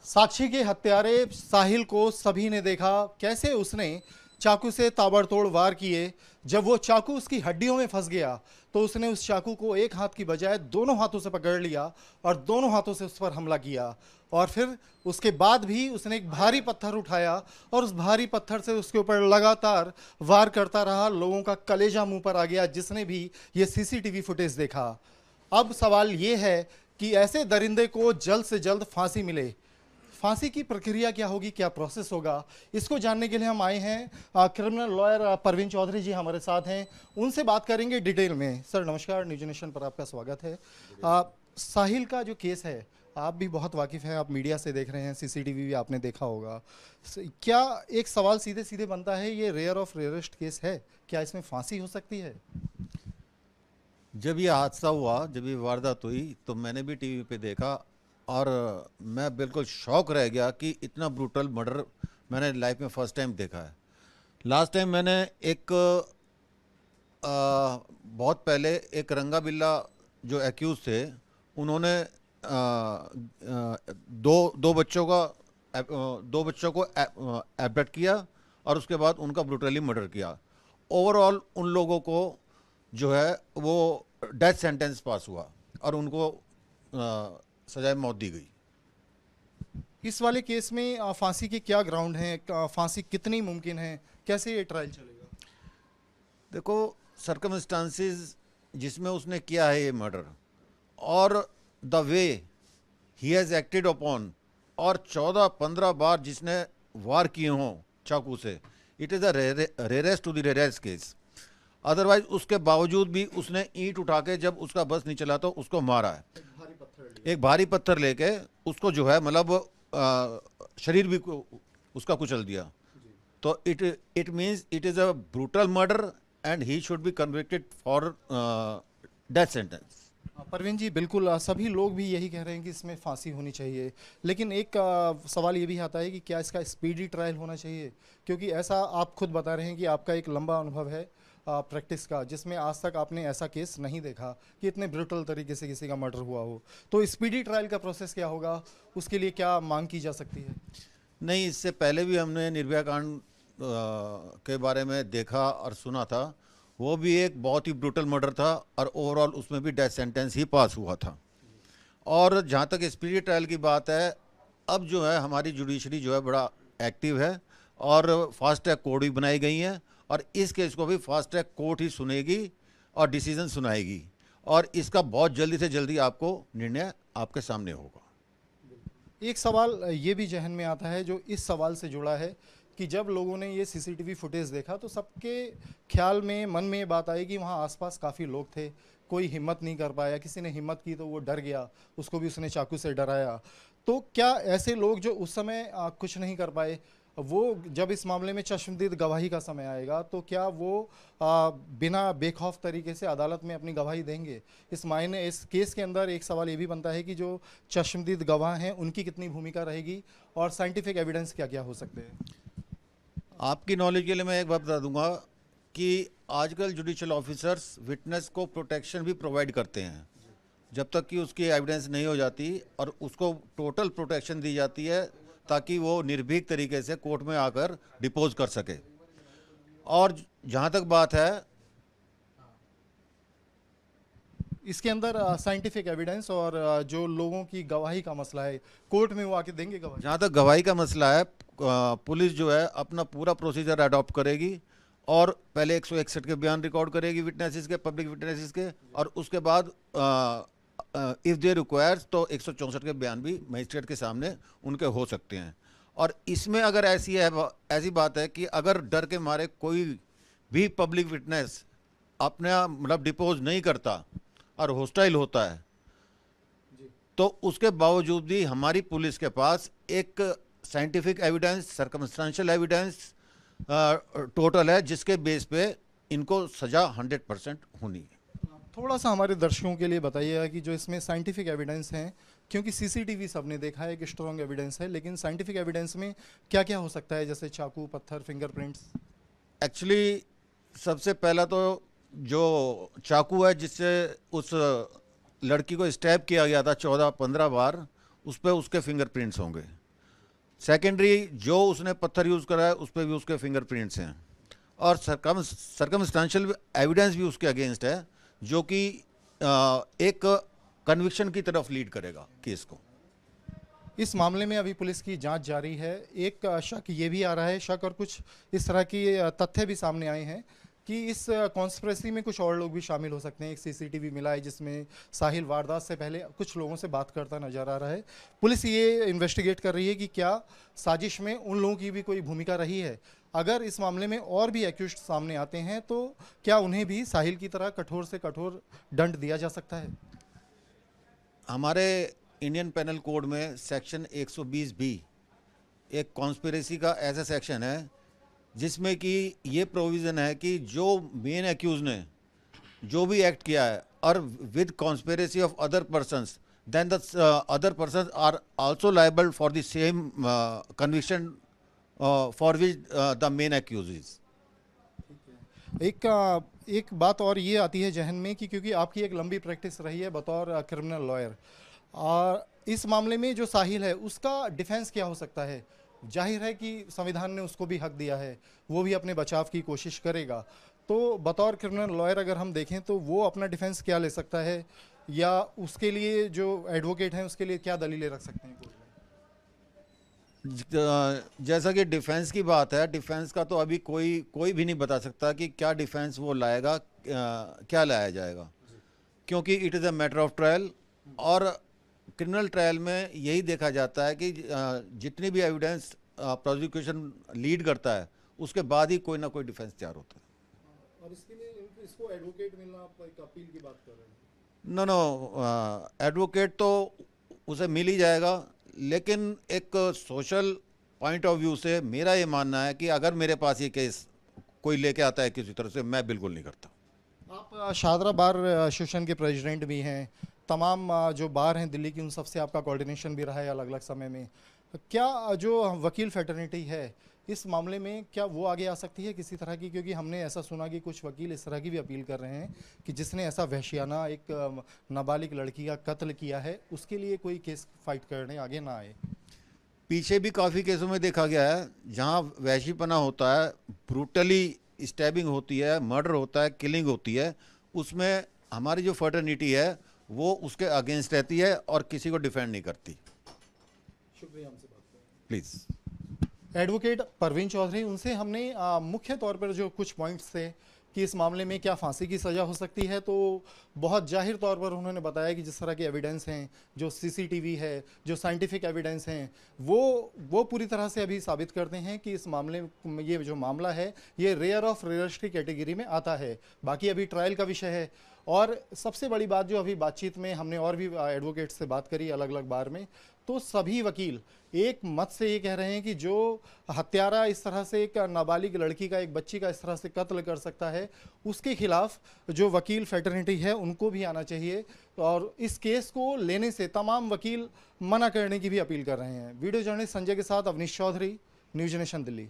साक्षी के हत्यारे साहिल को सभी ने देखा, कैसे उसने चाकू से ताबड़तोड़ वार किए। जब वो चाकू उसकी हड्डियों में फंस गया तो उसने उस चाकू को एक हाथ की बजाय दोनों हाथों से पकड़ लिया और दोनों हाथों से उस पर हमला किया। और फिर उसके बाद भी उसने एक भारी पत्थर उठाया और उस भारी पत्थर से उसके ऊपर लगातार वार करता रहा। लोगों का कलेजा मुंह पर आ गया जिसने भी ये सीसीटीवी फुटेज देखा। अब सवाल ये है कि ऐसे दरिंदे को जल्द से जल्द फांसी मिले। फांसी की प्रक्रिया क्या होगी, क्या प्रोसेस होगा, इसको जानने के लिए हम आए हैं। क्रिमिनल लॉयर परवीन चौधरी जी हमारे साथ हैं, उनसे बात करेंगे डिटेल में। सर नमस्कार, न्यूज नेशन पर आपका स्वागत है। साहिल का जो केस है, आप भी बहुत वाकिफ़ हैं, आप मीडिया से देख रहे हैं, सीसीटीवी भी आपने देखा होगा। क्या एक सवाल सीधे सीधे बनता है, ये रेयर ऑफ रेयरेस्ट केस है, क्या इसमें फांसी हो सकती है? जब ये हादसा हुआ, जब ये वारदात हुई, तो मैंने भी टीवी पे देखा और मैं बिल्कुल शॉक रह गया कि इतना ब्रूटल मर्डर मैंने लाइफ में फर्स्ट टाइम देखा है। लास्ट टाइम मैंने एक बहुत पहले एक रंगा बिल्ला जो एक्यूज थे, उन्होंने दो बच्चों को एबडक्ट किया और उसके बाद उनका ब्रूटली मर्डर किया। ओवरऑल उन लोगों को जो है वो डेथ सेंटेंस पास हुआ और उनको सजाए मौत दी गई। इस वाले केस में फांसी के क्या ग्राउंड हैं, फांसी कितनी मुमकिन है, कैसे ये ट्रायल चलेगा? देखो, सर्कमस्टांसिस जिसमें उसने किया है ये मर्डर और the way he has acted upon, और 14-15 बार जिसने वार किए हों चाकू से, it is a rarest to the rarest case. Otherwise उसके बावजूद भी उसने ईंट उठा के जब उसका बस नहीं चला तो उसको मारा है। एक भारी पत्थर लेके उसको जो है मतलब शरीर भी उसका कुचल दिया। तो it means it is a brutal murder and he should be convicted for death sentence. Parveen ji, बिल्कुल सभी लोग भी यही कह रहे हैं कि इसमें फांसी होनी चाहिए, लेकिन एक सवाल ये भी आता है कि क्या इसका स्पीडी ट्रायल होना चाहिए? क्योंकि ऐसा आप खुद बता रहे हैं कि आपका एक लंबा अनुभव है प्रैक्टिस का, जिसमें आज तक आपने ऐसा केस नहीं देखा कि इतने ब्रूटल तरीके से किसी का मर्डर हुआ हो। तो स्पीडी ट्रायल का प्रोसेस क्या होगा, उसके लिए क्या मांग की जा सकती है? नहीं, इससे पहले भी हमने निर्भया कांड के बारे में देखा और सुना था। वो भी एक बहुत ही ब्रूटल मर्डर था और ओवरऑल उसमें भी डेथ सेंटेंस ही पास हुआ था। और जहाँ तक स्पीडी ट्रायल की बात है, अब जो है हमारी जुडिशरी जो है बड़ा एक्टिव है और फास्ट ट्रैक कोर्ट भी बनाई गई हैं और इस केस को भी फास्ट ट्रैक कोर्ट ही सुनेगी और डिसीजन सुनाएगी और इसका बहुत जल्दी से जल्दी आपको निर्णय आपके सामने होगा। एक सवाल ये भी जहन में आता है जो इस सवाल से जुड़ा है कि जब लोगों ने ये सीसीटीवी फुटेज देखा तो सबके ख्याल में, मन में ये बात आई कि वहाँ आसपास काफ़ी लोग थे, कोई हिम्मत नहीं कर पाया, किसी ने हिम्मत की तो वो डर गया, उसको भी उसने चाकू से डराया। तो क्या ऐसे लोग जो उस समय कुछ नहीं कर पाए, वो जब इस मामले में चश्मदीद गवाही का समय आएगा तो क्या वो बिना बेखौफ तरीके से अदालत में अपनी गवाही देंगे? इस मायने इस केस के अंदर एक सवाल ये भी बनता है कि जो चश्मदीद गवाह हैं उनकी कितनी भूमिका रहेगी और साइंटिफिक एविडेंस क्या क्या हो सकते हैं? आपकी नॉलेज के लिए मैं एक बात बता दूंगा कि आजकल जुडिशियल ऑफिसर्स विटनेस को प्रोटेक्शन भी प्रोवाइड करते हैं जब तक कि उसकी एविडेंस नहीं हो जाती और उसको टोटल प्रोटेक्शन दी जाती है ताकि वो निर्भीक तरीके से कोर्ट में आकर डिपोज कर सके। और जहाँ तक बात है, इसके अंदर साइंटिफिक एविडेंस और जो लोगों की गवाही का मसला है, कोर्ट में वो आके देंगे गवाही? जहाँ तक गवाही का मसला है, पुलिस जो है अपना पूरा प्रोसीजर अडॉप्ट करेगी और पहले 161 के बयान रिकॉर्ड करेगी विटनेसेस के, पब्लिक विटनेसेस के, और उसके बाद इफ़ दे रिक्वायर्स तो 164 के बयान भी मजिस्ट्रेट के सामने उनके हो सकते हैं। और इसमें अगर ऐसी बात है कि अगर डर के मारे कोई भी पब्लिक विटनेस अपने मतलब डिपोज नहीं करता और होस्टाइल होता है तो उसके बावजूद भी हमारी पुलिस के पास एक scientific evidence, circumstantial evidence total है जिसके बेस पे इनको सज़ा 100% होनी है। थोड़ा सा हमारे दर्शकों के लिए बताइएगा कि जो इसमें साइंटिफिक एविडेंस हैं, क्योंकि सीसीटीवी सबने देखा है, एक स्ट्रॉन्ग एविडेंस है, लेकिन साइंटिफिक एविडेंस में क्या क्या हो सकता है, जैसे चाकू, पत्थर, फिंगरप्रिंट्स? एक्चुअली सबसे पहला तो जो चाकू है जिससे उस लड़की को स्टैब किया गया था 14-15 बार, उस पर उसके फिंगरप्रिंट्स होंगे। सेकेंडरी जो उसने पत्थर यूज़ करा है उस पर भी उसके फिंगरप्रिंट्स हैं, और सर्कमस्टांशियल एविडेंस भी उसके अगेंस्ट है, जो कि एक कन्विक्शन की तरफ लीड करेगा केस को। इस मामले में अभी पुलिस की जांच जारी है। एक शक ये भी आ रहा है, शक और कुछ इस तरह की तथ्य भी सामने आए हैं कि इस कॉन्स्पिरेसी में कुछ और लोग भी शामिल हो सकते हैं। एक सीसीटीवी मिला है जिसमें साहिल वारदात से पहले कुछ लोगों से बात करता नजर आ रहा है। पुलिस ये इन्वेस्टिगेट कर रही है कि क्या साजिश में उन लोगों की भी कोई भूमिका रही है। अगर इस मामले में और भी एक्यूज्ड सामने आते हैं तो क्या उन्हें भी साहिल की तरह कठोर से कठोर दंड दिया जा सकता है? हमारे इंडियन पेनल कोड में सेक्शन 120 बी एक कॉन्स्पिरेसी का ऐसा सेक्शन है जिसमें कि ये प्रोविज़न है कि जो मेन एक्यूज ने जो भी एक्ट किया है और with conspiracy of other persons, then the other persons are also liable for the same conviction for which the main accused is. एक बात और ये आती है जहन में कि क्योंकि आपकी एक लंबी प्रैक्टिस रही है बतौर क्रिमिनल लॉयर, और इस मामले में जो साहिल है उसका डिफेंस क्या हो सकता है? जाहिर है कि संविधान ने उसको भी हक दिया है, वो भी अपने बचाव की कोशिश करेगा। तो बतौर क्रिमिनल लॉयर अगर हम देखें तो वो अपना डिफेंस क्या ले सकता है, या उसके लिए जो एडवोकेट हैं उसके लिए क्या दलीलें रख सकते हैं कोर्ट में? जैसा कि डिफेंस की बात है, डिफेंस का तो अभी कोई भी नहीं बता सकता कि क्या डिफेंस वो लाएगा, क्या लाया जाएगा, क्योंकि it is a matter of trial. और क्रिमिनल ट्रायल में यही देखा जाता है कि जितनी भी एविडेंस प्रोसिक्यूशन लीड करता है उसके बाद ही कोई ना कोई डिफेंस तैयार होता है। और इसके लिए इसको एडवोकेट मिलना, आप एक अपील की बात कर रहे हैं? नो, एडवोकेट तो उसे मिल ही जाएगा, लेकिन एक सोशल पॉइंट ऑफ व्यू से मेरा ये मानना है कि अगर मेरे पास ये केस कोई लेके आता है किसी तरह से, मैं बिल्कुल नहीं करता। आप शाहदरा बार एसोसिएशन के प्रेसिडेंट भी हैं। तमाम जो बार हैं दिल्ली की, उन सबसे आपका कोऑर्डिनेशन भी रहा है अलग अलग समय में। क्या जो वकील फेटर्निटी है इस मामले में क्या वो आगे आ सकती है किसी तरह की? क्योंकि हमने ऐसा सुना कि कुछ वकील इस तरह की भी अपील कर रहे हैं कि जिसने ऐसा वहशियाना एक नाबालिग लड़की का कत्ल किया है उसके लिए कोई केस फाइट करने आगे ना आए। पीछे भी काफ़ी केसों में देखा गया है जहाँ वहशीपना होता है, ब्रूटली स्टैबिंग होती है, मर्डर होता है, किलिंग होती है, उसमें हमारी जो फर्टर्निटी है वो उसके अगेंस्ट रहती है और किसी को डिफेंड नहीं करती। शुक्रिया हमसे बात करने। प्लीज़। एडवोकेट परवीन चौधरी, उनसे हमने मुख्य तौर पर जो कुछ पॉइंट्स थे कि इस मामले में क्या फांसी की सज़ा हो सकती है, तो बहुत जाहिर तौर पर उन्होंने बताया कि जिस तरह के एविडेंस हैं, जो सीसीटीवी है, जो साइंटिफिक एविडेंस हैं, वो पूरी तरह से अभी साबित करते हैं कि इस मामले में ये जो मामला है ये रेयर ऑफ रेयर्स की कैटेगरी में आता है। बाकी अभी ट्रायल का विषय है। और सबसे बड़ी बात जो अभी बातचीत में हमने और भी एडवोकेट से बात करी अलग अलग बार में, तो सभी वकील एक मत से ये कह रहे हैं कि जो हत्यारा इस तरह से एक नाबालिग लड़की का, एक बच्ची का इस तरह से कत्ल कर सकता है, उसके खिलाफ जो वकील फेटर्निटी है उनको भी आना चाहिए, और इस केस को लेने से तमाम वकील मना करने की भी अपील कर रहे हैं। वीडियो जर्नलिस्ट संजय के साथ अवनीश चौधरी, न्यूज नेशन दिल्ली।